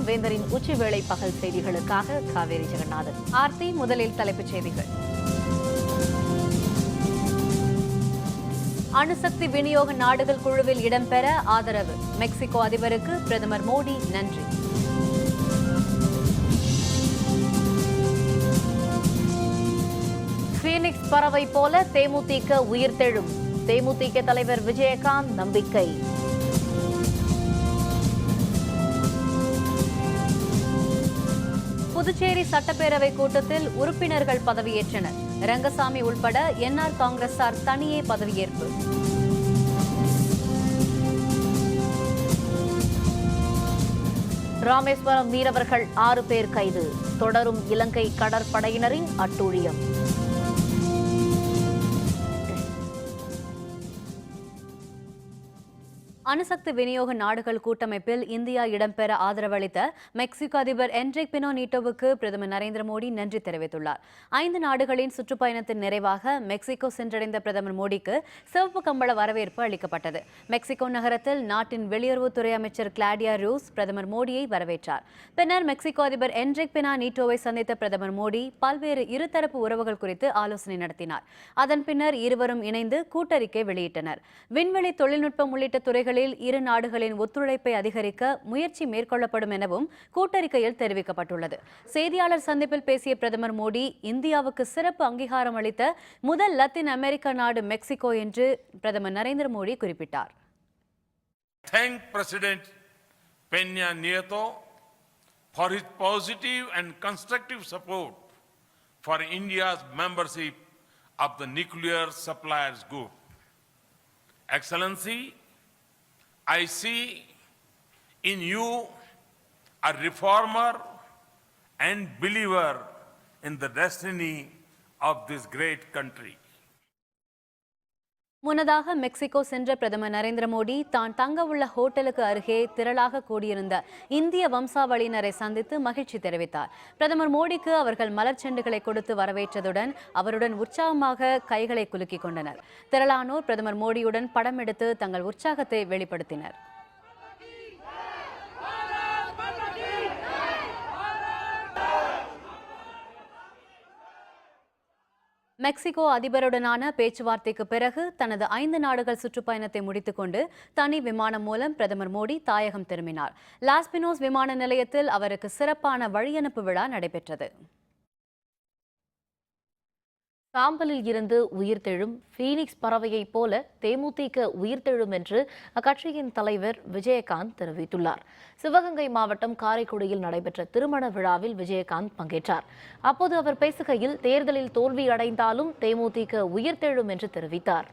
வேந்தரின் உச்சிவேளை பகல் செய்திகளுக்காக காவேரி ஜெகநாதன். ஆர்த்தி. முதலில் தலைப்புச் செய்திகள். அணுசக்தி விநியோக நாடுகள் குழுவில் இடம்பெற ஆதரவு. மெக்சிகோ அதிபருக்கு பிரதமர் மோடி நன்றி. பீனிக்ஸ் பறவை போல தேமுதிக உயிர்த்தெழும். தேமுதிக தலைவர் விஜயகாந்த் நம்பிக்கை. புதுச்சேரி சட்டப்பேரவை கூட்டத்தில் உறுப்பினர்கள் பதவியேற்றனர். ரங்கசாமி உள்பட என்ஆர் காங்கிரசார் தனியே பதவியேற்பு. ராமேஸ்வரம் மீனவர்கள் 6 பேர் கைது. தொடரும் இலங்கை கடற்படையினரின் அட்டூழியம். அணுசக்தி விநியோக நாடுகள் கூட்டமைப்பில் இந்தியா இடம்பெற ஆதரவளித்த மெக்சிகோ அதிபர் என்ரிக் பெனா நீட்டோவுக்கு பிரதமர் நரேந்திர மோடி நன்றி தெரிவித்துள்ளார். 5 நாடுகளின் சுற்றுப்பயணத்தின் நிறைவாக மெக்சிகோ சென்றடைந்த பிரதமர் மோடிக்கு சிவப்பு கம்பள வரவேற்பு அளிக்கப்பட்டது. மெக்சிகோ நகரத்தில் நாட்டின் வெளியுறவுத்துறை அமைச்சர் கிளாடியா ரூஸ் பிரதமர் மோடியை வரவேற்றார். பின்னர் மெக்சிகோ அதிபர் என்ரிக் பெனா நீட்டோவை சந்தித்த பிரதமர் மோடி பல்வேறு இருதரப்பு உறவுகள் குறித்து ஆலோசனை நடத்தினார். அதன் பின்னர் இருவரும் இணைந்து கூட்டறிக்கை வெளியிட்டனர். விண்வெளி தொழில்நுட்பம் உள்ளிட்ட துறைகளில் இரு நாடுகளின் ஒத்துழைப்பை அதிகரிக்க முயற்சி மேற்கொள்ளப்படும் எனவும் கூட்டறிக்கையில் தெரிவிக்கப்பட்டுள்ளது. செய்தியாளர் சந்திப்பில் பேசிய பிரதமர் மோடி இந்தியாவுக்கு சிறப்பு அங்கீகாரம் அளித்த முதல் லத்தீன் அமெரிக்க நாடு மெக்சிகோ என்று பிரதமர் நரேந்திர மோடி குறிப்பிட்டார். Thank President Peña Nieto for his positive and constructive support for India's membership of the Nuclear Suppliers Group. Excellency, I see in you a reformer and believer in the destiny of this great country. முன்னதாக Mexico சென்ற பிரதமர் நரேந்திர மோடி தான் தங்க உள்ள ஹோட்டலுக்கு அருகே திரளாக கூடியிருந்த இந்திய வம்சாவளியினரை சந்தித்து மகிழ்ச்சி தெரிவித்தார். பிரதமர் மோடிக்கு அவர்கள் மலர் செண்டுகளை கொடுத்து வரவேற்றதுடன் அவருடன் உற்சாகமாக கைகளை குலுக்கிக் கொண்டனர். திரளானோர் பிரதமர் மோடியுடன் படம் எடுத்து தங்கள் உற்சாகத்தை வெளிப்படுத்தினர். மெக்சிகோ அதிபருடனான பேச்சுவார்த்தைக்கு பிறகு தனது 5 நாடுகள் சுற்றுப்பயணத்தை முடித்துக் கொண்டு தனி விமானம் மூலம் பிரதமர் மோடி தாயகம் திரும்பினார். லாஸ் பினோஸ் விமான நிலையத்தில் அவருக்கு சிறப்பான வழியனுப்பு விழா நடைபெற்றது. சாம்பலில் இருந்து உயிர்த்தெழும் பீனிக்ஸ் பறவையைப் போல தேமுதிக உயிர்த்தெழும் என்று அக்கட்சியின் தலைவர் விஜயகாந்த் தெரிவித்துள்ளார். சிவகங்கை மாவட்டம் காரைக்குடியில் நடைபெற்ற திருமண விழாவில் விஜயகாந்த் பங்கேற்றார். அப்போது அவர் பேசுகையில் தேர்தலில் தோல்வி அடைந்தாலும் தேமுதிக உயிர்த்தெழும் என்று தெரிவித்தார்.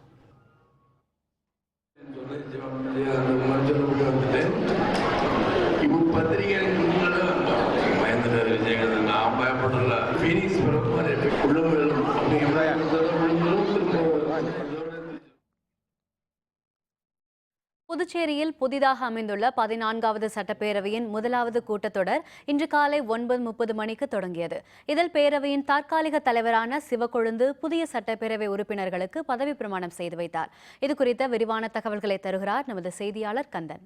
புதுச்சேரியில் புதிதாக அமைந்துள்ள 14வது சட்டப்பேரவையின் முதலாவது கூட்டத்தொடர் இன்று காலை 9:30 மணிக்கு தொடங்கியது. இதில் பேரவையின் தற்காலிக தலைவரான சிவக்கொழுந்து புதிய சட்டப்பேரவை உறுப்பினர்களுக்கு பதவி பிரமாணம் செய்து வைத்தார். இதுகுறித்த விரிவான தகவல்களை தருகிறார் நமது செய்தியாளர் கந்தன்.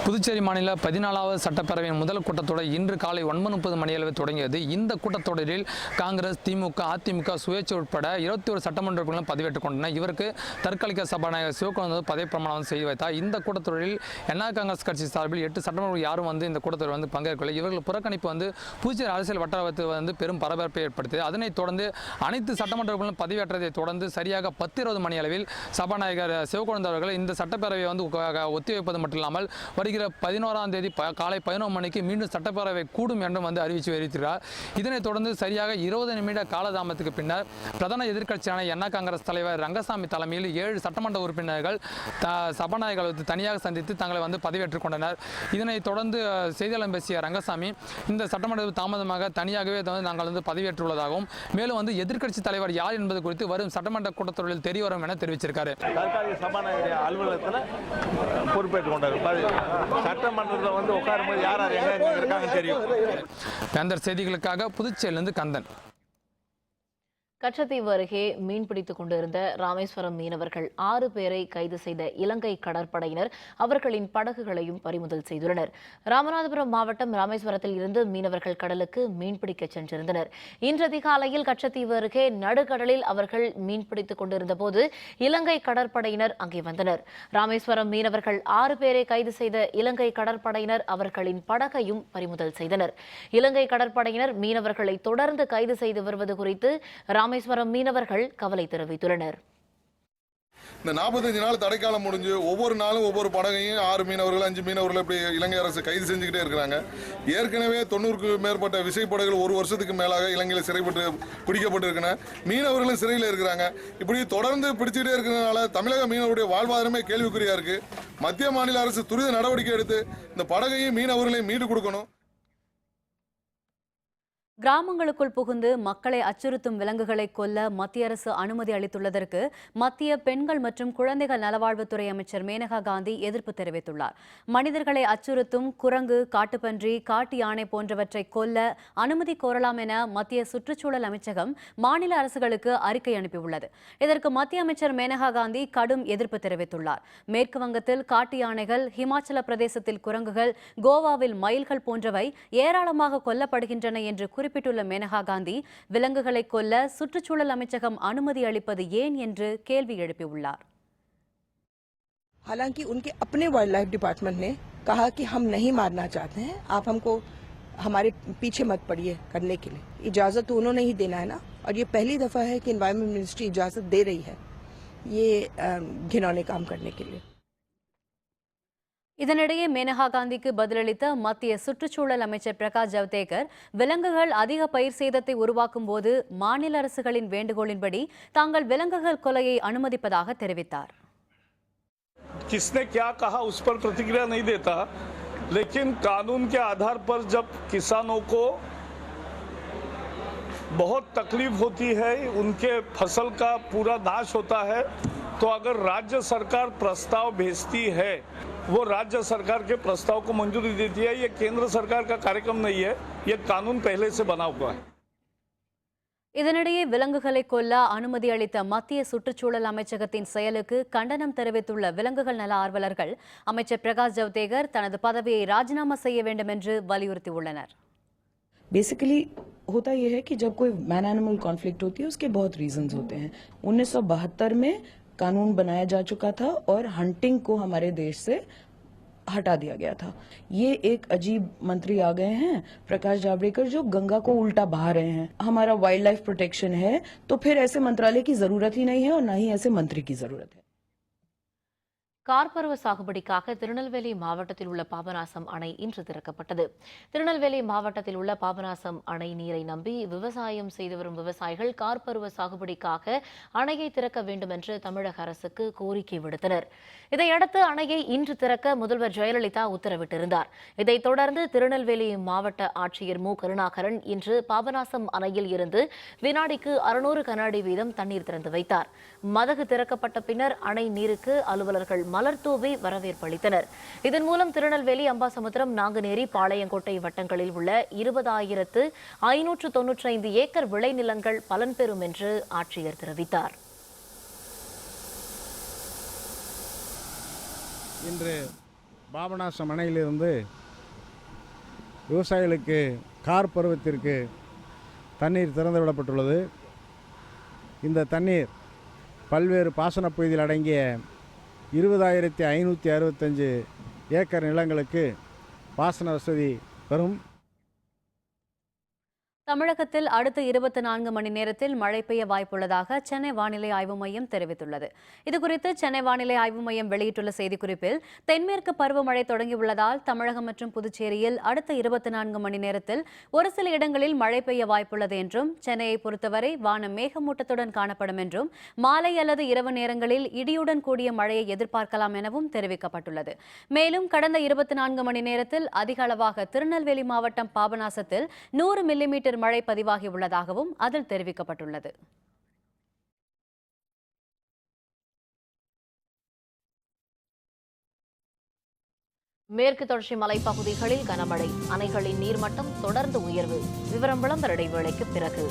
புதுச்சேரி மாநில 14வது சட்டப்பேரவையின் முதல் கூட்டத்தொடர் இன்று காலை 9:30 மணியளவில் தொடங்கியது. இந்த கூட்டத்தொடரில் காங்கிரஸ், திமுக, அதிமுக, சுயேட்சை உட்பட 21 சட்டமன்ற உறுப்பினர்கள் பதவியேற்றுக் கொண்டனர். இவருக்கு தற்காலிக சபாநாயகர் சிவக்கொழுந்து பதவி பிரமாணம் செய்து வைத்தார். இந்த கூட்டத்தொடரில் என்ஆர் காங்கிரஸ் கட்சி சார்பில் 8 சட்டமன்ற யாரும் இந்த கூட்டத்தொடர் பங்கேற்கவில்லை. இவர்கள் புறக்கணிப்பு புதுச்சேரி அரசியல் வட்டாரத்தில் பெரும் பரபரப்பை ஏற்படுத்தியது. அதனைத் தொடர்ந்து அனைத்து சட்டமன்ற உறுப்பினர்களும் பதவியேற்றதை தொடர்ந்து சரியாக 10:20 மணி அளவில் சபாநாயகர் சிவக்கொழுந்து அவர்கள் இந்த சட்டப்பேரவையை ஒத்திவைப்பது மட்டும் இல்லாமல் வருகிற 11ஆம் தேதி காலை 11 மணிக்கு மீண்டும் சட்டப்பேரவை கூடும் என்றும் அறிவித்து வருகிறார். இதனைத் தொடர்ந்து சரியாக 20 நிமிட காலதாமத்துக்கு பின்னர் பிரதான எதிர்க்கட்சியான என்ஆர் காங்கிரஸ் தலைவர் ரங்கசாமி தலைமையில் 7 சட்டமன்ற உறுப்பினர்கள் சபாநாயகர் தனியாக சந்தித்து தங்களை பதவியேற்றுக் கொண்டனர். இதனைத் தொடர்ந்து செய்தியாளர் பேசிய ரங்கசாமி இந்த சட்டமன்றத்தில் தாமதமாக தனியாகவே நாங்கள் பதவியேற்றுள்ளதாகவும் மேலும் எதிர்க்கட்சி தலைவர் யார் என்பது குறித்து வரும் சட்டமன்ற கூட்டத்தொடரில் தெரிய வரும் என தெரிவிச்சிருக்காரு. சபாநாயகர் அலுவலகத்தில் பொறுப்பேற்றுக் கொண்டார். சட்டமன்றத்தில் உட்காரும்போது யார் எங்க இருக்காங்க தெரியும். வேந்தர் செய்திகளுக்காக புதுச்சேரியிலிருந்து கந்தன். கச்சத்தீவு அருகே மீன்பிடித்துக் கொண்டிருந்த ராமேஸ்வரம் மீனவர்கள் 6 பேரை கைது செய்த இலங்கை கடற்படையினர் அவர்களின் படகுகளையும் பறிமுதல் செய்துள்ளனர். ராமநாதபுரம் மாவட்டம் ராமேஸ்வரத்தில் இருந்து மீனவர்கள் கடலுக்கு மீன்பிடிக்க சென்றிருந்தனர். இன்று அதிகாலையில் கச்சத்தீவு அருகே நடுக்கடலில் அவர்கள் மீன்பிடித்துக் கொண்டிருந்த போது இலங்கை கடற்படையினர் அங்கே வந்தனர். ராமேஸ்வரம் மீனவர்கள் 6 பேரை கைது செய்த இலங்கை கடற்படையினர் அவர்களின் படகையும் பறிமுதல் செய்தனர். இலங்கை கடற்படையினர் மீனவர்களை தொடர்ந்து கைது செய்து வருவது குறித்து ராமேஸ்வரம் மீனவர்கள் கவலை தெரிவித்துள்ளனர். இந்த 45 நாள் தடைக்காலம் முடிஞ்சு ஒவ்வொரு நாளும் ஒவ்வொரு படகையும் 6 மீனவர்கள் 5 மீனவர்கள் இப்படி இலங்கை அரசு கைது செஞ்சுக்கிட்டே இருக்கிறாங்க. ஏற்கனவே 90க்கும் மேற்பட்ட விசைப்படகுகள் 1 வருஷத்துக்கு மேலாக இலங்கையில் சிறைப்பட்டு பிடிக்கப்பட்டிருக்கின்றன. மீனவர்களும் சிறையில் இருக்கிறாங்க. இப்படி தொடர்ந்து பிடிச்சிக்கிட்டே இருக்கிறதுனால தமிழக மீனவருடைய வாழ்வாதாரமே கேள்விக்குறியா இருக்கு. மத்திய மாநில அரசு துரித நடவடிக்கை எடுத்து இந்த படகையும் மீனவர்களையும் மீட்டு கொடுக்கணும். கிராமங்களுக்குள் புகுந்து மக்களை அச்சுறுத்தும் விலங்குகளை கொல்ல மத்திய அரசு அனுமதி அளித்துள்ளதற்கு மத்திய பெண்கள் மற்றும் குழந்தைகள் நலவாழ்வுத்துறை அமைச்சர் மேனகா காந்தி எதிர்ப்பு தெரிவித்துள்ளார். மனிதர்களை அச்சுறுத்தும் குரங்கு, காட்டுப்பன்றி, காட்டு யானை போன்றவற்றை கொல்ல அனுமதி கோரலாம் என மத்திய சுற்றுச்சூழல் அமைச்சகம் மாநில அரசுகளுக்கு அறிக்கை அனுப்பியுள்ளது. இதற்கு மத்திய அமைச்சர் மேனகா காந்தி கடும் எதிர்ப்பு தெரிவித்துள்ளார். மேற்கு வங்கத்தில் காட்டு யானைகள், ஹிமாச்சல பிரதேசத்தில் குரங்குகள், கோவாவில் மயில்கள் போன்றவை ஏராளமாக கொல்லப்படுகின்றன என்று குறிப்பிட்டுள்ள மேனகா காந்தி விலங்குகளை கொல்ல சுற்றுச்சூழல் அமைச்சகம் அனுமதி அளிப்பது ஏன் என்று கேள்வி எழுப்பியுள்ளார். हालांकि उनके अपने वाइल्ड लाइफ डिपार्टमेंट ने कहा कि हम नहीं मारना चाहते हैं, आप हमको हमारे पीछे मत पड़िए करने के लिए. इजाजत तो उन्होंने ही देना है ना, और ये पहली दफा है कि एनवायरमेंट मिनिस्ट्री इजाजत दे रही है ये घिनौने काम करने के लिए. இதனிடையே மேனகா காந்திக்கு பதிலளித்த மத்திய சுற்றுச்சூழல் அமைச்சர் பிரகாஷ் ஜவடேகர் விலங்குகள் அதிக பயிர் சேதத்தை உருவாக்கும் போது மாநில அரசுகளின் வேண்டுகோளின்படி தாங்கள் விலங்குகள் கொலையை அனுமதிப்பதாக தெரிவித்தார். किसने क्या कहा उस पर प्रतिक्रिया नहीं देता, लेकिन कानून के आधार पर जब किसानों को बहुत तकलीफ होती है, उनके फसल का पूरा नाश होता है, तो अगर राज्य सरकार प्रस्ताव भेजती है, वो राज्य सरकार के प्रस्ताव को मंजूरी देती है. ये केंद्र सरकार का कार्यक्रम नहीं है, ये कानून पहले से बना हुआ है. இதனிடையே விலங்குகளை கொல்ல அனுமதி அளித்த மத்திய சுற்றுச்சூழல் அமைச்சகத்தின் செயலுக்கு கண்டனம் தெரிவித்துள்ள விலங்குகள் நல ஆர்வலர்கள் அமைச்சர் பிரகாஷ் ஜவடேகர் தனது பதவியை ராஜினாமா செய்ய வேண்டும் என்று வலியுறுத்தியுள்ளனர். बेसिकली होता यह है कि जब कोई मैन एनिमल कॉन्फ्लिक्ट होती है उसके बहुत रीजंस होते हैं. 1972 में कानून बनाया जा चुका था और हंटिंग को हमारे देश से हटा दिया गया था. ये एक अजीब मंत्री आ गए हैं प्रकाश जावड़ेकर जो गंगा को उल्टा बहा रहे हैं. हमारा वाइल्ड लाइफ प्रोटेक्शन है तो फिर ऐसे मंत्रालय की जरूरत ही नहीं है और न ही ऐसे मंत्री की जरूरत है. கார்பருவ சாகுபடிக்காக திருநெல்வேலி மாவட்டத்தில் உள்ள பாபநாசம் அணை இன்று திறக்கப்பட்டது. திருநெல்வேலி மாவட்டத்தில் உள்ள பாபநாசம் அணை நீரை நம்பி விவசாயம் செய்து வரும் விவசாயிகள் கார்பருவ சாகுபடிக்காக அணையை திறக்க வேண்டும் என்று தமிழக அரசுக்கு கோரிக்கை விடுத்தனர். இதையடுத்து அணையை இன்று திறக்க முதல்வர் ஜெயலலிதா உத்தரவிட்டிருந்தார். இதைத் தொடர்ந்து திருநெல்வேலி மாவட்ட ஆட்சியர் மு கருணாகரன் இன்று பாபநாசம் அணையில் இருந்து வினாடிக்கு 600 கன அடி வீதம் தண்ணீர் திறந்து வைத்தார். மதகு திறக்கப்பட்ட பின்னர் அணை நீருக்கு அலுவலர்கள் மலர் தூவி வரவேற்பு அளித்தனர். இதன் மூலம் திருநெல்வேலி, அம்பாசமுத்திரம், நாங்குநேரி, பாளையங்கோட்டை வட்டங்களில் உள்ள 20,595 ஏக்கர் விளைநிலங்கள் பலன் பெறும் என்று ஆட்சியர் தெரிவித்தார். இன்று பாபநாசம் அணையிலிருந்து விவசாயிகளுக்கு கார் பருவத்திற்கு தண்ணீர் திறந்துவிடப்பட்டுள்ளது. இந்த தண்ணீர் பல்வேறு பாசனப் பகுதியில் அடங்கிய 20,565 ஏக்கர் நிலங்களுக்கு பாசன வசதி வரும். தமிழகத்தில் அடுத்த 24 மணி நேரத்தில் மழை பெய்ய வாய்ப்புள்ளதாக சென்னை வானிலை ஆய்வு மையம் தெரிவித்துள்ளது. இதுகுறித்து சென்னை வானிலை ஆய்வு மையம் வெளியிட்டுள்ள செய்திக்குறிப்பில் தென்மேற்கு பருவமழை தொடங்கியுள்ளதால் தமிழகம் மற்றும் புதுச்சேரியில் அடுத்த 24 மணி நேரத்தில் ஒரு சில இடங்களில் மழை பெய்ய வாய்ப்புள்ளது என்றும், சென்னையை பொறுத்தவரை வானம் மேகமூட்டத்துடன் காணப்படும் என்றும், மாலை அல்லது இரவு நேரங்களில் இடியுடன் கூடிய மழையை எதிர்பார்க்கலாம் எனவும் தெரிவிக்கப்பட்டுள்ளது. மேலும் கடந்த 24 மணி நேரத்தில் அதிக அளவாக திருநெல்வேலி மாவட்டம் பாபநாசத்தில் 100 மில்லிமீட்டர் மழை பதிவாகியுள்ளதாகவும் அதில் தெரிவிக்கப்பட்டுள்ளது. மேற்கு தொடர்ச்சி மலைப்பகுதிகளில் கனமழை, அணைகளின் நீர்மட்டம் தொடர்ந்து உயர்வு. விவரம் விளம்பர இடைவேளைக்கு பிறகு.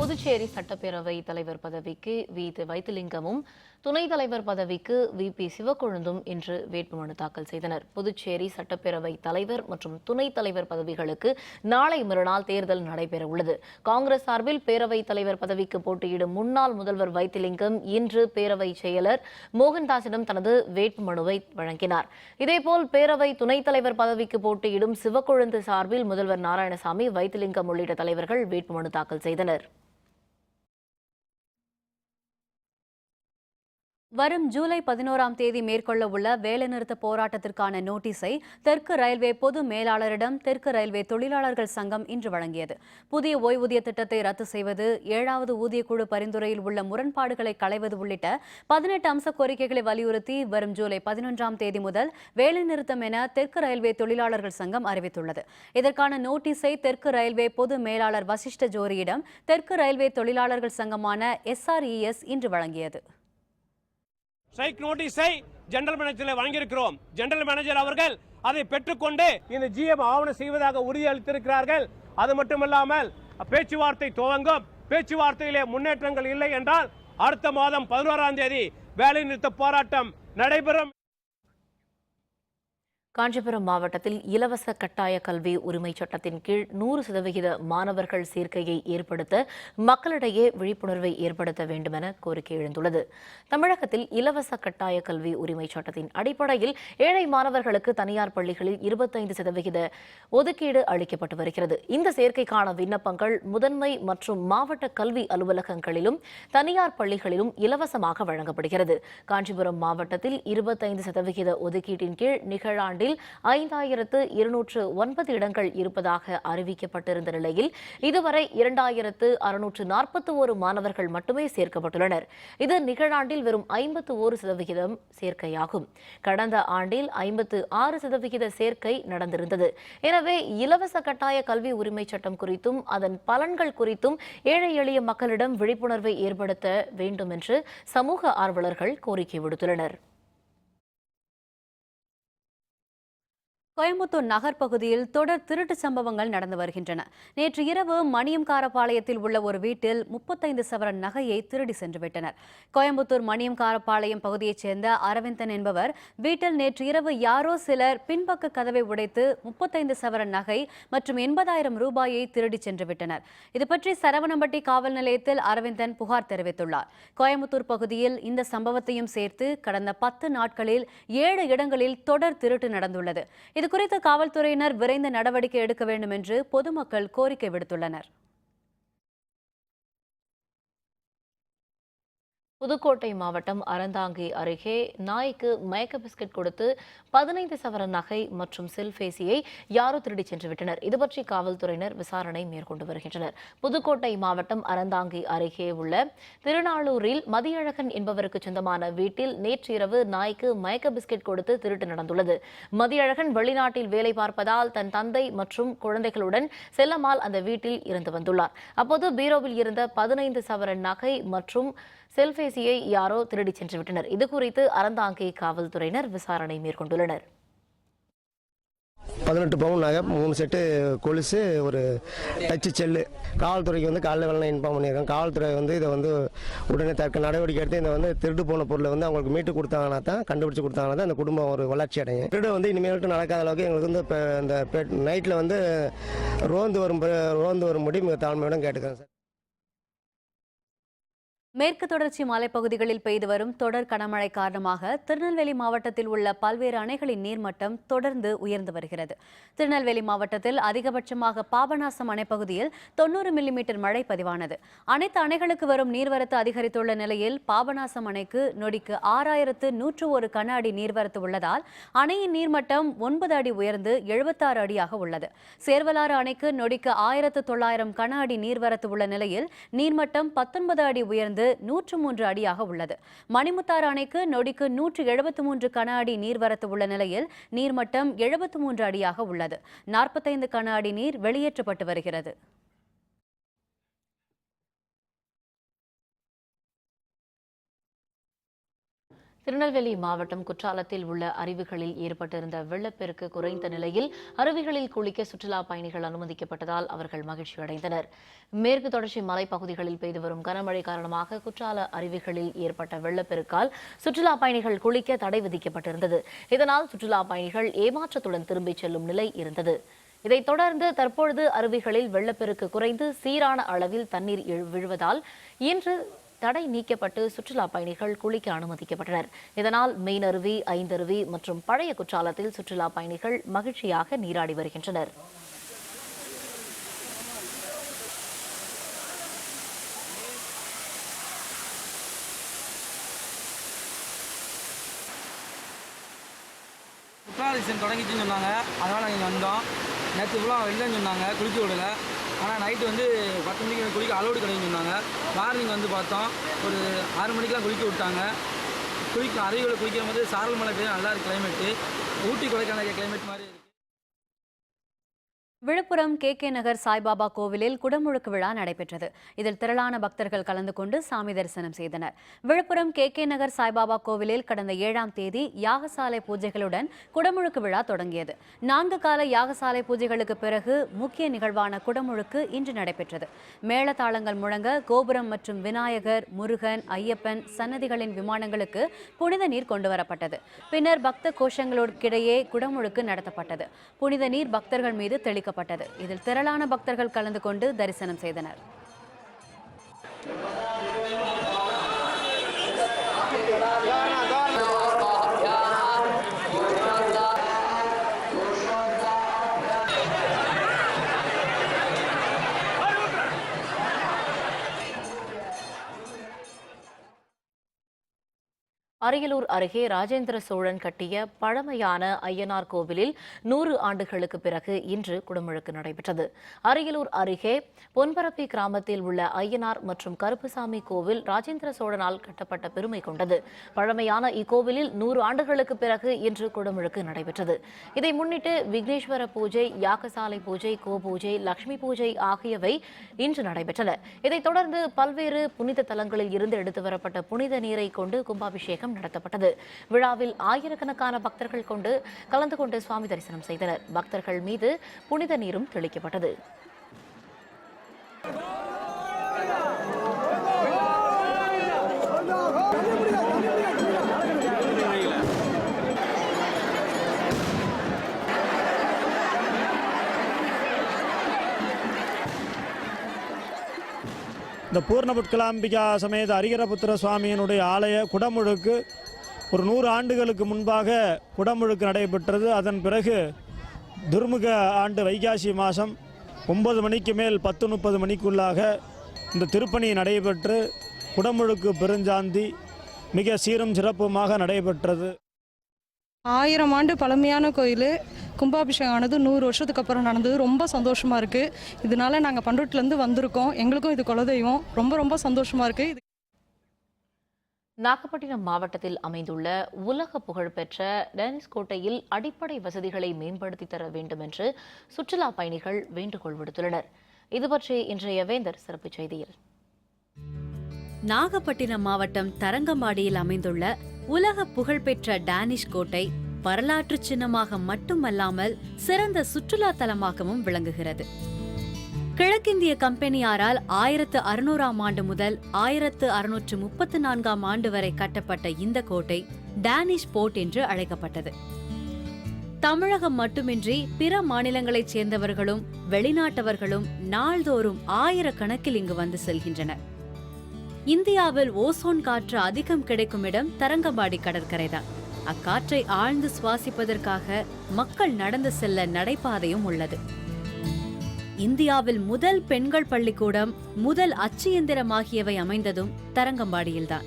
புதுச்சேரி சட்டப்பேரவை தலைவர் பதவிக்கு வி. வைத்திலிங்கமும் துணைத் தலைவர் பதவிக்கு வி. சிவக்கொழுந்தும் இன்று வேட்புமனு தாக்கல் செய்தனர். புதுச்சேரி சட்டப்பேரவை தலைவர் மற்றும் துணைத் தலைவர் பதவிகளுக்கு நாளை மறுநாள் தேர்தல் நடைபெற உள்ளது. காங்கிரஸ் சார்பில் பேரவைத் தலைவர் பதவிக்கு போட்டியிடும் முன்னாள் முதல்வர் வைத்திலிங்கம் இன்று பேரவை செயலர் மோகன்தாஸிடம் தனது வேட்புமனுவை வழங்கினார். இதேபோல் பேரவை துணைத் தலைவர் பதவிக்கு போட்டியிடும் சிவக்கொழுந்து சார்பில் முதல்வர் நாராயணசாமி, வைத்திலிங்கம் உள்ளிட்ட தலைவர்கள் வேட்புமனு தாக்கல் செய்தனர். வரும் ஜூலை 11ஆம் தேதி மேற்கொள்ள உள்ள வேலைநிறுத்த போராட்டத்திற்கான நோட்டீஸை தெற்கு ரயில்வே பொது மேலாளரிடம் தெற்கு ரயில்வே தொழிலாளர்கள் சங்கம் இன்று வழங்கியது. புதிய ஓய்வூதிய திட்டத்தை ரத்து செய்வது, 7வது ஊதியக்குழு பரிந்துரையில் உள்ள முரண்பாடுகளை களைவது உள்ளிட்ட 18 அம்ச கோரிக்கைகளை வலியுறுத்தி வரும் ஜூலை 11ஆம் தேதி முதல் வேலைநிறுத்தம் என தெற்கு ரயில்வே தொழிலாளர்கள் சங்கம் அறிவித்துள்ளது. இதற்கான நோட்டீஸை தெற்கு ரயில்வே பொது மேலாளர் வசிஷ்ட ஜோரியிடம் தெற்கு ரயில்வே தொழிலாளர்கள் சங்கமான SRES இன்று வழங்கியது. ஸ்ட்ரைக் நோட்டீஸை ஜெனரல் மேனேஜரில் வழங்கியிருக்கிறோம். ஜெனரல் மேனேஜர் அவர்கள் அதை பெற்றுக்கொண்டு இந்த GM ஆவணம் செய்வதாக உறுதியளித்திருக்கிறார்கள். அது மட்டுமல்லாமல் பேச்சுவார்த்தை துவங்கும். பேச்சுவார்த்தையிலே முன்னேற்றங்கள் இல்லை என்றால் அடுத்த மாதம் 11ஆம் தேதி வேலை நிறுத்த போராட்டம் நடைபெறும். காஞ்சிபுரம் மாவட்டத்தில் இலவச கட்டாய கல்வி உரிமை சட்டத்தின் கீழ் 100% மாணவர்கள் சேர்க்கையை ஏற்படுத்த மக்களிடையே விழிப்புணர்வை ஏற்படுத்த வேண்டும் என கோரிக்கை எழுந்துள்ளது. தமிழகத்தில் இலவச கட்டாய கல்வி உரிமை சட்டத்தின் அடிப்படையில் ஏழை மாணவர்களுக்கு தனியார் பள்ளிகளில் 25% ஒதுக்கீடு அளிக்கப்பட்டு வருகிறது. இந்த சேர்க்கைக்கான விண்ணப்பங்கள் முதன்மை மற்றும் மாவட்ட கல்வி அலுவலகங்களிலும் தனியார் பள்ளிகளிலும் இலவசமாக வழங்கப்படுகிறது. காஞ்சிபுரம் மாவட்டத்தில் 25% ஒதுக்கீட்டின் கீழ் நிகழாண்டு 5209 இடங்கள் இருப்பதாக அறிவிக்கப்பட்டிருந்த நிலையில் இதுவரை 2641 மாணவர்கள் மட்டுமே சேர்க்கப்பட்டுள்ளனர். இது நிகழாண்டில் வெறும் 51% சேர்க்கையாகும். கடந்த ஆண்டில் 56% சேர்க்கை நடந்திருந்தது. எனவே இலவச கட்டாய கல்வி உரிமை சட்டம் குறித்தும் அதன் பலன்கள் குறித்தும் ஏழை எளிய மக்களிடம் விழிப்புணர்வை ஏற்படுத்த வேண்டும் என்று சமூக ஆர்வலர்கள் கோரிக்கை விடுத்துள்ளனர். கோயம்புத்தூர் நகர் பகுதியில் தொடர் திருட்டு சம்பவங்கள் நடந்து வருகின்றன. நேற்று இரவு மணியம்காரபாளையத்தில் உள்ள ஒரு வீட்டில் 35 சவரன் நகையை திருடி சென்றுவிட்டனர். கோயம்புத்தூர் மணியம்காரபாளையம் பகுதியைச் சேர்ந்த அரவிந்தன் என்பவர் வீட்டில் நேற்று இரவு யாரோ சிலர் பின்பக்க கதவை உடைத்து 35 சவரன் நகை மற்றும் 80,000 ரூபாயை திருடி சென்றுவிட்டனர். இதுபற்றி சரவணம்பட்டி காவல் நிலையத்தில் அரவிந்தன் புகார் தெரிவித்துள்ளார். கோயம்புத்தூர் பகுதியில் இந்த சம்பவத்தையும் சேர்த்து கடந்த 10 நாட்களில் 7 இடங்களில் தொடர் திருட்டு நடந்துள்ளது. இதுகுறித்து காவல்துறையினர் விரைந்து நடவடிக்கை எடுக்க வேண்டும் என்று பொதுமக்கள் கோரிக்கை விடுத்துள்ளனர். புதுக்கோட்டை மாவட்டம் அறந்தாங்கி அருகே நாய்க்கு மயக்க பிஸ்கட் கொடுத்து 15 சவரன் நகை மற்றும் செல்பேசியை யாரோ திருடிச் சென்றுவிட்டனர். இதுபற்றி காவல்துறையினர் விசாரணை மேற்கொண்டு வருகின்றனர். புதுக்கோட்டை மாவட்டம் அறந்தாங்கி அருகே உள்ள திருநாளூரில் மதியழகன் என்பவருக்கு சொந்தமான வீட்டில் நேற்று இரவு நாய்க்கு மயக்க பிஸ்கட் கொடுத்து திருட்டு நடந்துள்ளது. மதியழகன் வெளிநாட்டில் வேலை பார்ப்பதால் தன் தந்தை மற்றும் குழந்தைகளுடன் செல்லம்மாள் அந்த வீட்டில் இருந்து வந்துள்ளார். அப்போது பீரோவில் இருந்த 15 சவரன் நகை மற்றும் செல்பேசியை யாரோ திருடி சென்று விட்டனர். இதுகுறித்து அறந்தாங்கி காவல்துறையினர் விசாரணை மேற்கொண்டுள்ளனர். 18 பவுன் நகை, 3 செட்டு கொலுசு, ஒரு டச்சு செல்லு. காவல்துறைக்கு வந்து காலையில் வெள்ளனை இன்ஃபார்ம் பண்ணியிருக்காங்க. காவல்துறை வந்து இதை வந்து உடனே தக்க நடவடிக்கை எடுத்து இந்த வந்து திருடு போன பொருளை வந்து அவங்களுக்கு மீட்டு கொடுத்தாங்கன்னா தான், கண்டுபிடிச்சு கொடுத்தாங்கன்னா தான் அந்த குடும்பம் ஒரு வளர்ச்சி அடையும். திருடு வந்து இனிமேல்ட்டு நடக்காத அளவுக்கு எங்களுக்கு வந்து இப்போ இந்த நைட்டில் வந்து ரோந்து வரும்படி மிக தாழ்மையுடன் கேட்டுக்கிறேன் சார். மேற்கு தொடர்ச்சி மலைப்பகுதிகளில் பெய்து வரும் தொடர் கனமழை காரணமாக திருநெல்வேலி மாவட்டத்தில் உள்ள பல்வேறு அணைகளின் நீர்மட்டம் தொடர்ந்து உயர்ந்து வருகிறது. திருநெல்வேலி மாவட்டத்தில் அதிகபட்சமாக பாபநாசம் அணைப்பகுதியில் 90 மில்லிமீட்டர் மழை பதிவானது. அனைத்து அணைகளுக்கு வரும் நீர்வரத்து அதிகரித்துள்ள நிலையில் பாபநாசம் அணைக்கு நொடிக்கு 6101 கன அடி நீர்வரத்து உள்ளதால் அணையின் நீர்மட்டம் 9 அடி உயர்ந்து 76 அடியாக உள்ளது. சேர்வலாறு அணைக்கு நொடிக்கு 1900 கன அடி நீர்வரத்து உள்ள நிலையில் நீர்மட்டம் 19 அடி உயர்ந்து 103 அடியாக உள்ளது. மணிமுத்தாறு அணைக்கு நொடிக்கு 173 கன அடி நீர்வரத்து உள்ள நிலையில் நீர்மட்டம் 73 அடியாக உள்ளது. 45 கன அடி நீர் வெளியேற்றப்பட்டு வருகிறது. திருநெல்வேலி மாவட்டம் குற்றாலத்தில் உள்ள அருவிகளில் ஏற்பட்டிருந்த வெள்ளப்பெருக்கு குறைந்த நிலையில் அருவிகளில் குளிக்க சுற்றுலா பயணிகள் அனுமதிக்கப்பட்டதால் அவர்கள் மகிழ்ச்சி அடைந்தனர். மேற்கு தொடர்ச்சி மலைப்பகுதிகளில் பெய்து வரும் கனமழை காரணமாக குற்றால அருவிகளில் ஏற்பட்ட வெள்ளப்பெருக்கால் சுற்றுலா பயணிகள் குளிக்க தடை விதிக்கப்பட்டிருந்தது. இதனால் சுற்றுலா பயணிகள் ஏமாற்றத்துடன் திரும்பிச் செல்லும் நிலை இருந்தது. இதைத் தொடர்ந்து தற்பொழுது அருவிகளில் வெள்ளப்பெருக்கு குறைந்து சீரான அளவில் தண்ணீர் விழுவதால் இன்று தடை நீக்கப்பட்டு சுற்றுலா பயணிகள் குளிக்க அனுமதிக்கப்பட்டனர். இதனால் மெயினருவி, ஐந்தருவி மற்றும் பழைய குற்றாலத்தில் சுற்றுலா பயணிகள் மகிழ்ச்சியாக நீராடி வருகின்றனர். குற்றால சீசன் தொடங்கிச்சுன்னு சொன்னாங்க, அதனால் நாங்கள் வந்தோம். நேற்று ஃபுல்லாக வெளிலன்னு சொன்னாங்க, குளிக்க விடல. ஆனால் நைட்டு வந்து 10 மணிக்கு குளிக்க அலோடு கிடைக்குன்னு சொன்னாங்க. மார்னிங் வந்து பார்த்தோம், ஒரு 6 மணிக்கெலாம் குளிக்க விட்டாங்க. அருவிகளை குளிக்கும் போது சாரல் மழை பெய்யும், நல்லா இருக்கு கிளைமேட்டு. ஊட்டி கொடைக்கானல் கிளைமேட் மாதிரி இருக்குது. விழுப்புரம் KK நகர் சாய்பாபா கோவிலில் குடமுழுக்கு விழா நடைபெற்றது. இதில் திரளான பக்தர்கள் கலந்து கொண்டு சாமி தரிசனம் செய்தனர். விழுப்புரம் KK நகர் சாய்பாபா கோவிலில் கடந்த 7ஆம் தேதி யாகசாலை பூஜைகளுடன் குடமுழுக்கு விழா தொடங்கியது. 4 கால யாகசாலை பூஜைகளுக்கு பிறகு முக்கிய நிகழ்வான குடமுழுக்கு இன்று நடைபெற்றது. மேளதாளங்கள் முழங்க கோபுரம் மற்றும் விநாயகர், முருகன், ஐயப்பன் சன்னதிகளின் விமானங்களுக்கு புனித நீர் கொண்டுவரப்பட்டது. பின்னர் பக்த கோஷங்களுக்கிடையே குடமுழுக்கு நடத்தப்பட்டது. புனித நீர் பக்தர்கள் மீது தெளிக்கப்பட்டது. இதில் திரளான பக்தர்கள் கலந்து கொண்டு தரிசனம் செய்தனர். அரியலூர் அருகே ராஜேந்திர சோழன் கட்டிய பழமையான ஐயனார் கோவிலில் 100 ஆண்டுகளுக்கு பிறகு இன்று குடமுழுக்கு நடைபெற்றது. அரியலூர் அருகே பொன்பரப்பி கிராமத்தில் உள்ள ஐயனார் மற்றும் கருப்புசாமி கோவில் ராஜேந்திர சோழனால் கட்டப்பட்ட பெருமை கொண்டது. பழமையான இக்கோவிலில் 100 ஆண்டுகளுக்கு பிறகு இன்று குடமுழுக்கு நடைபெற்றது. இதை முன்னிட்டு விக்னேஸ்வர பூஜை, யாகசாலை பூஜை, கோபூஜை, லட்சுமி பூஜை ஆகியவை இன்று நடைபெற்றன. இதைத் தொடர்ந்து பல்வேறு புனித தலங்களில் இருந்து எடுத்து வரப்பட்ட புனித நீரை கொண்டு கும்பாபிஷேகம் நடத்தப்பட்டது. விழாவில் ஆயிரக்கணக்கான பக்தர்கள் கலந்து கொண்டு சுவாமி தரிசனம் செய்தனர். பக்தர்கள் மீது புனித நீரும் தெளிக்கப்பட்டது. இந்த பூர்ணபுட்கலாம்பிகா சமேத அரிகரபுத்திர சுவாமியினுடைய ஆலய குடமுழுக்கு ஒரு 100 ஆண்டுகளுக்கு முன்பாக குடமுழுக்கு நடைபெற்றது. அதன் பிறகு துர்முக ஆண்டு வைகாசி மாதம் 9 மணிக்கு மேல் 10:30 மணிக்குள்ளாக இந்த திருப்பணி நடைபெற்று குடமுழுக்கு பெருஞ்சாந்தி மிக சீரும் சிறப்புமாக நடைபெற்றது. 1000 ஆண்டு பழமையான கோயில் கும்பாபிஷேகம் ஆனது 100 வருஷத்துக்கு அப்புறம் நடந்தது. ரொம்ப சந்தோஷமா இருக்கு. இதனால நாங்கள் பண்ருட்டிலேருந்து வந்திருக்கோம். எங்களுக்கும் இது குலதெய்வம். ரொம்ப சந்தோஷமா இருக்கு. நாகப்பட்டினம் மாவட்டத்தில் அமைந்துள்ள உலக புகழ்பெற்ற டேனிஷ் கோட்டையில் அடிப்படை வசதிகளை மேம்படுத்தி தர வேண்டும் என்று சுற்றுலா பயணிகள் வேண்டுகோள் விடுத்துள்ளனர். இதுபற்றி இன்றைய வேந்தர் சிறப்பு செய்தியில். நாகப்பட்டினம் மாவட்டம் தரங்கம்பாடியில் அமைந்துள்ள உலக புகழ்பெற்ற டேனிஷ் கோட்டை வரலாற்று சின்னமாக மட்டுமல்லாமல் சிறந்த சுற்றுலா தலமாகவும் விளங்குகிறது. கிழக்கிந்திய கம்பெனியாரால் 1600ஆம் ஆண்டு முதல் 1634ஆம் ஆண்டு வரை கட்டப்பட்ட இந்த கோட்டை டேனிஷ் போர்ட் என்று அழைக்கப்பட்டது. தமிழகம் மட்டுமின்றி பிற மாநிலங்களைச் சேர்ந்தவர்களும் வெளிநாட்டவர்களும் நாள்தோறும் ஆயிரக்கணக்கில் இங்கு வந்து செல்கின்றனர். இந்தியாவில் ஓசோன் காற்று அதிகம் கிடைக்கும் இடம் தரங்கம்பாடி கடற்கரைதான். அக்காற்றை ஆழ்ந்து சுவாசிப்பதற்காக மக்கள் நடந்து செல்ல நடைபாதையும் உள்ளது. இந்தியாவில் முதல் பெண்கள் பள்ளிக்கூடம், முதல் அச்சு இயந்திரம் ஆகியவை அமைந்ததும் தரங்கம்பாடியில்தான்.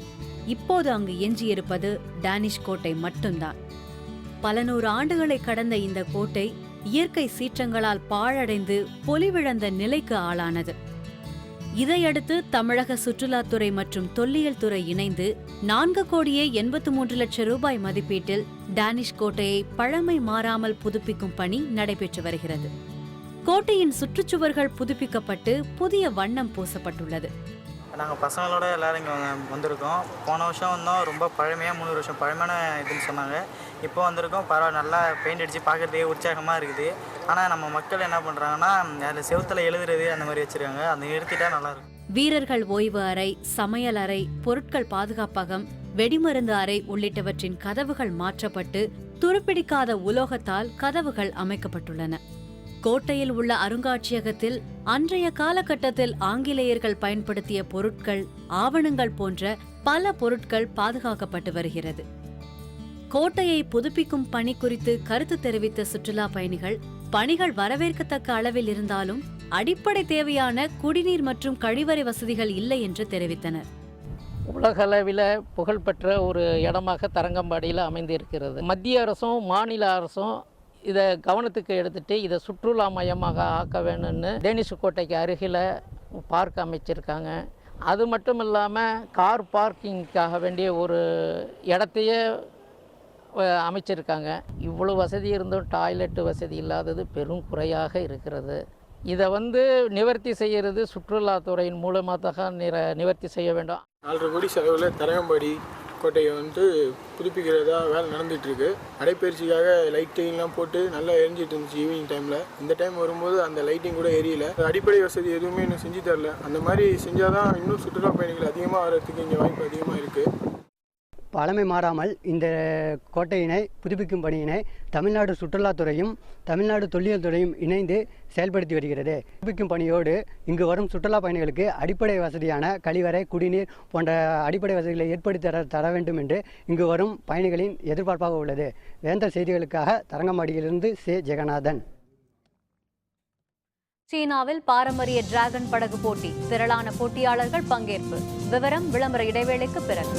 இப்போது அங்கு எஞ்சியிருப்பது டேனிஷ் கோட்டை மட்டும்தான். பல 100 ஆண்டுகளை கடந்த இந்த கோட்டை இயற்கை சீற்றங்களால் பாழடைந்து பொலிவிழந்த நிலைக்கு ஆளானது. இதையடுத்து தமிழக சுற்றுலாத்துறை மற்றும் தொல்லியல் துறை இணைந்து 4,83,00,000 ரூபாய் மதிப்பீட்டில் டேனிஷ் கோட்டையை பழமை மாறாமல் புதுப்பிக்கும் பணி நடைபெற்று வருகிறது. கோட்டையின் சுற்றுச்சுவர்கள் புதுப்பிக்கப்பட்டு புதிய வண்ணம் பூசப்பட்டுள்ளது. நாங்கள் பசங்களோட எல்லோரும் இங்கே வந்திருக்கோம். போன வருஷம் வந்தோம், ரொம்ப பழமையாக 3 வருஷம் பழமையான இதுன்னு சொன்னாங்க. இப்போ வந்திருக்கோம், பரவாயில்ல, நல்லா பெயிண்ட் அடித்து பார்க்குறதுக்கே உற்சாகமாக இருக்குது. ஆனால் நம்ம மக்கள் என்ன பண்ணுறாங்கன்னா அதில் செவுத்தில் எழுதுறது அந்த மாதிரி வச்சுருக்காங்க, அதை நிறுத்திட்டா நல்லாயிருக்கும். வீரர்கள் ஓய்வு அறை, சமையல் அறை, பொருட்கள் பாதுகாப்பகம், வெடிமருந்து அறை உள்ளிட்டவற்றின் கதவுகள் மாற்றப்பட்டு துருப்பிடிக்காத உலோகத்தால் கதவுகள் அமைக்கப்பட்டுள்ளன. கோட்டையில் உள்ள அருங்காட்சியகத்தில் அன்றைய காலகட்டத்தில் ஆங்கிலேயர்கள் பயன்படுத்திய பொருட்கள், ஆவணங்கள் போன்ற பல பொருட்கள் பாதுகாக்கப்பட்டு வருகிறது. கோட்டையை புதுப்பிக்கும் பணி குறித்து கருத்து தெரிவித்த சுற்றுலா பயணிகள், பணிகள் வரவேற்கத்தக்க அளவில் இருந்தாலும் அடிப்படை தேவையான குடிநீர் மற்றும் கழிவறை வசதிகள் இல்லை என்று தெரிவித்தனர். உலகளவில் புகழ்பெற்ற ஒரு இடமாக தரங்கம்பாடியில் அமைந்திருக்கிறது. மத்திய அரசும் மாநில அரசும் இதை கவனத்துக்கு எடுத்துகிட்டு இதை சுற்றுலா மையமாக ஆக்க வேணும்னு டேனிஷ் கோட்டைக்கு அருகில் பார்க் அமைச்சிருக்காங்க. அது மட்டும் இல்லாமல் கார் பார்க்கிங்காக வேண்டிய ஒரு இடத்தையே அமைச்சிருக்காங்க. இவ்வளோ வசதி இருந்தும் டாய்லெட் வசதி இல்லாதது பெரும் குறையாக இருக்கிறது. இதை நிவர்த்தி செய்கிறது சுற்றுலாத்துறையின் மூலமாக தான் நிவர்த்தி செய்ய வேண்டும். 4.5 கோடி செலவில் தரங்கம்பாடி கோட்டையை புதுப்பிக்கிறதா வேலை நடந்துகிட்ருக்கு. நடைப்பயிற்சிக்காக லைட்டிங்லாம் போட்டு நல்லா எரிஞ்சிட்டு இருந்துச்சு ஈவினிங் டைமில். இந்த டைம் வரும்போது அந்த லைட்டிங் கூட எரியல. அடிப்படை வசதி எதுவுமே இன்னும் செஞ்சு தரல. அந்த மாதிரி செஞ்சால் தான் இன்னும் சுற்றுலா பயணிகள் அதிகமாக வர்றதுக்கு இங்கே வாய்ப்பு அதிகமாக இருக்குது. பழமை மாறாமல் இந்த கோட்டையினை புதுப்பிக்கும் பணியினை தமிழ்நாடு சுற்றுலாத்துறையும் தமிழ்நாடு தொல்லியல் துறையும் இணைந்து செயல்படுத்தி வருகிறது. புதுப்பிக்கும் பணியோடு இங்கு வரும் சுற்றுலா பயணிகளுக்கு அடிப்படை வசதியான கழிவறை, குடிநீர் போன்ற அடிப்படை வசதிகளை ஏற்படுத்தி தர வேண்டும் என்று இங்கு வரும் பயணிகளின் எதிர்பார்ப்பாக உள்ளது. வேந்தர் செய்திகளுக்காக தரங்கம்பாடியிலிருந்து சே. ஜெகநாதன். சீனாவில் பாரம்பரிய டிராகன் படகு போட்டி, திரளான போட்டியாளர்கள் பங்கேற்பு. விவரம் விளம்பர இடைவேளைக்கு பிறகு.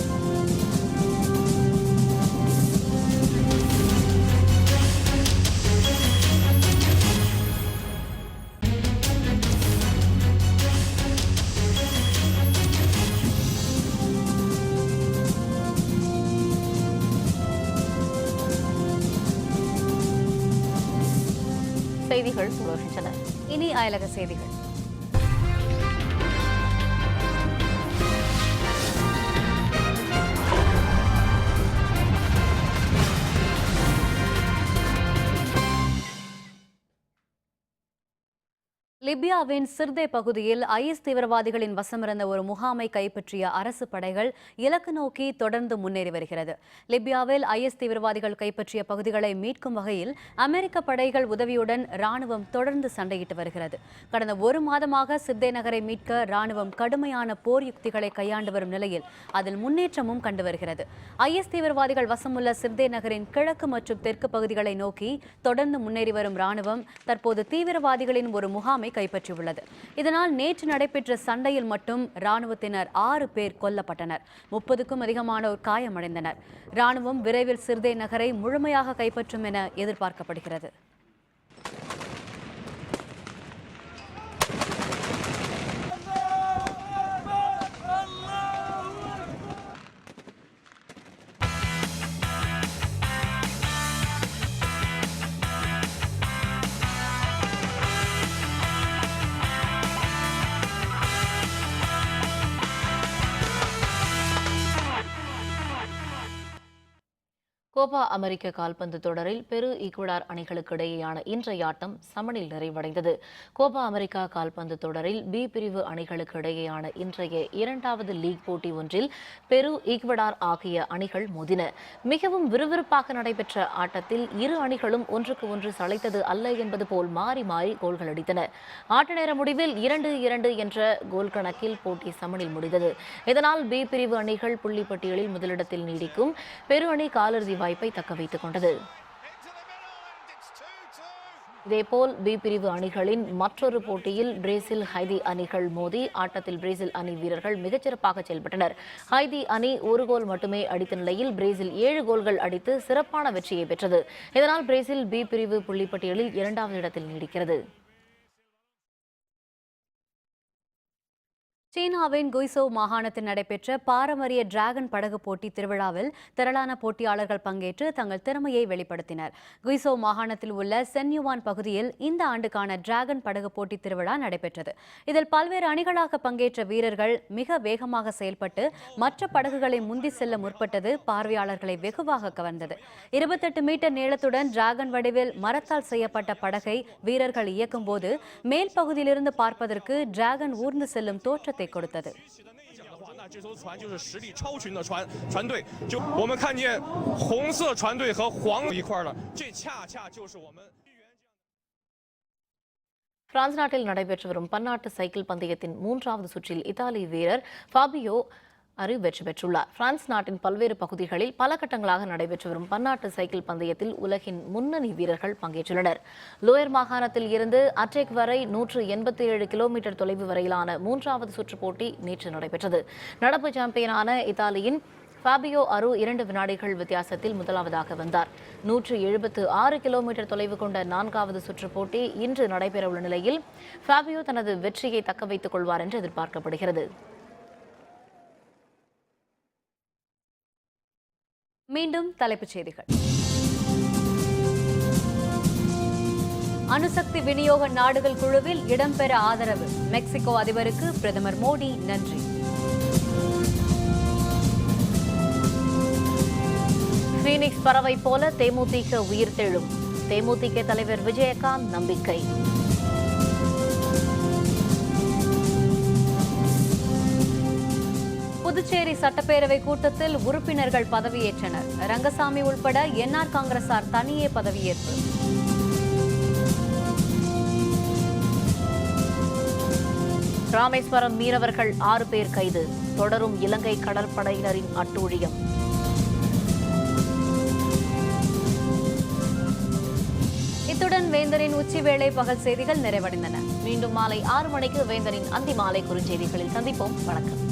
செய்திகள் தொடர்கின்றன. இனி அயலக செய்திகள். லிபியாவின் சிர்தே பகுதியில் ஐஎஸ் தீவிரவாதிகளின் வசமிருந்த ஒரு முகாமை கைப்பற்றிய அரசு படைகள் இலக்கு நோக்கி தொடர்ந்து முன்னேறி வருகிறது. லிபியாவில் ஐஎஸ் தீவிரவாதிகள் கைப்பற்றிய பகுதிகளை மீட்கும் வகையில் அமெரிக்க படைகள் உதவியுடன் ராணுவம் தொடர்ந்து சண்டையிட்டு வருகிறது. கடந்த 1 மாதமாக சிர்தே நகரை மீட்க ராணுவம் கடுமையான போர் யுக்திகளை கையாண்டு வரும் நிலையில் அதில் முன்னேற்றமும் கண்டு வருகிறது. ஐஎஸ் தீவிரவாதிகள் வசமுள்ள சிர்தே நகரின் கிழக்கு மற்றும் தெற்கு பகுதிகளை நோக்கி தொடர்ந்து முன்னேறி வரும் ராணுவம் தற்போது தீவிரவாதிகளின் ஒரு முகாமை கைப்பற்றியுள்ளது. இதனால் நேற்று நடைபெற்ற சண்டையில் மட்டும் ராணுவத்தினர் 6 பேர் கொல்லப்பட்டனர். 30க்கும் அதிகமானோர் காயமடைந்தனர். ராணுவம் விரைவில் சிர்தே நகரை முழுமையாக கைப்பற்றும் என எதிர்பார்க்கப்படுகிறது. கோபா அமெரிக்க கால்பந்து தொடரில் பெரு ஈக்குவடார் அணிகளுக்கு இடையேயான இன்றைய ஆட்டம் சமனில் நிறைவடைந்தது. கோபா அமெரிக்கா கால்பந்து தொடரில் பி பிரிவு அணிகளுக்கு இடையேயான இன்றைய 2வது லீக் போட்டி ஒன்றில் பெரு ஈக்குவடார் ஆகிய அணிகள் மோதின. மிகவும் விறுவிறுப்பாக நடைபெற்ற ஆட்டத்தில் இரு அணிகளும் ஒன்றுக்கு ஒன்று சளைத்தது அல்ல என்பது போல் மாறி மாறி கோல்கள் அடித்தன. ஆட்ட நேர முடிவில் 2-2 என்ற கோல் கணக்கில் போட்டி சமனில் முடிந்தது. இதனால் பி பிரிவு அணிகள் புள்ளிப்பட்டியலில் முதலிடத்தில் நீடிக்கும். பெரு அணி காலிறுதி வாய்ப்பை தக்க வைத்துக் கொண்டது. இதேபோல் பி பிரிவு அணிகளின் மற்றொரு போட்டியில் பிரேசில் ஹைதி அணிகள் மோதி ஆட்டத்தில் பிரேசில் அணி வீரர்கள் மிகச்சிறப்பாக செயல்பட்டனர். ஹைதி அணி 1 கோல் மட்டுமே அடித்த நிலையில் பிரேசில் 7 கோல்கள் அடித்து சிறப்பான வெற்றியை பெற்றது. இதனால் பிரேசில் பி பிரிவு புள்ளிப்பட்டியலில் 2வது இடத்தில் நீடிக்கிறது. சீனாவின் குய்சோவ் மாகாணத்தில் நடைபெற்ற பாரம்பரிய டிராகன் படகு போட்டி திருவிழாவில் திரளான போட்டியாளர்கள் பங்கேற்று தங்கள் திறமையை வெளிப்படுத்தினர். குய்சோவ் மாகாணத்தில் உள்ள சென்யுவான் பகுதியில் இந்த ஆண்டுக்கான டிராகன் படகு போட்டி திருவிழா நடைபெற்றது. இதில் பல்வேறு அணிகளாக பங்கேற்ற வீரர்கள் மிக வேகமாக செயல்பட்டு மற்ற படகுகளை முந்தி செல்ல முற்பட்டது பார்வையாளர்களை வெகுவாக கவர்ந்தது. 28 மீட்டர் நீளத்துடன் டிராகன் வடிவில் மரத்தால் செய்யப்பட்ட படகை வீரர்கள் இயக்கும் போது மேல் பகுதியிலிருந்து பார்ப்பதற்கு டிராகன் ஊர்ந்து செல்லும் தோற்றத்தை கொடுத்தது.这艘船就是实力超群的船队，就我们看见红色船队和黄一块的，这恰恰就是我们。பிரான்ஸ் நாட்டில் நடைபெற்று வரும் பன்னாட்டு சைக்கிள் பந்தயத்தின் 3வது சுற்றில் இத்தாலி வீரர் ஃபாபியோ அரு வெற்றி பெற்றுள்ளார். பிரான்ஸ் நாட்டின் பல்வேறு பகுதிகளில் பல கட்டங்களாக நடைபெற்று வரும் பன்னாட்டு சைக்கிள் பந்தயத்தில் உலகின் முன்னணி வீரர்கள் பங்கேற்றுள்ளனர். லோயர் மாகாணத்தில் இருந்து அட்ரெக் வரை 187 கிலோமீட்டர் தொலைவு வரையிலான 3வது சுற்று போட்டி நேற்று நடைபெற்றது. நடப்பு சாம்பியனான இத்தாலியின் ஃபாபியோ அரு 2 வினாடிகள் வித்தியாசத்தில் முதலாவதாக வந்தார். 176 கிலோமீட்டர் தொலைவு கொண்ட 4வது சுற்று போட்டி இன்று நடைபெறவுள்ள நிலையில் ஃபாபியோ தனது வெற்றியை தக்க வைத்துக் கொள்வார் என்று எதிர்பார்க்கப்படுகிறது. மீண்டும் தலைப்புச் செய்திகள். அணுசக்தி விநியோக நாடுகள் குழுவில் இடம்பெற ஆதரவு. மெக்சிகோ அதிபருக்கு பிரதமர் மோடி நன்றி. பீனிக்ஸ் பறவை போல தேமுதிக உயிர்த்தெழும். தேமுதிக தலைவர் விஜயகாந்த் நம்பிக்கை. புதுச்சேரி சட்டப்பேரவை கூட்டத்தில் உறுப்பினர்கள் பதவியேற்றனர். ரங்கசாமி உள்பட என்ஆர் காங்கிரசார் தனியே பதவியேற்பு. ராமேஸ்வரம் மீனவர்கள் 6 பேர் கைது. தொடரும் இலங்கை கடற்படையினரின் அட்டூழியம். இத்துடன் வேந்தரின் உச்சிவேளை பகல் செய்திகள் நிறைவடைந்தன. மீண்டும் மாலை 6 மணிக்கு வேந்தரின் அந்தி மாலை குறுஞ்செய்திகளில் சந்திப்போம். வணக்கம்.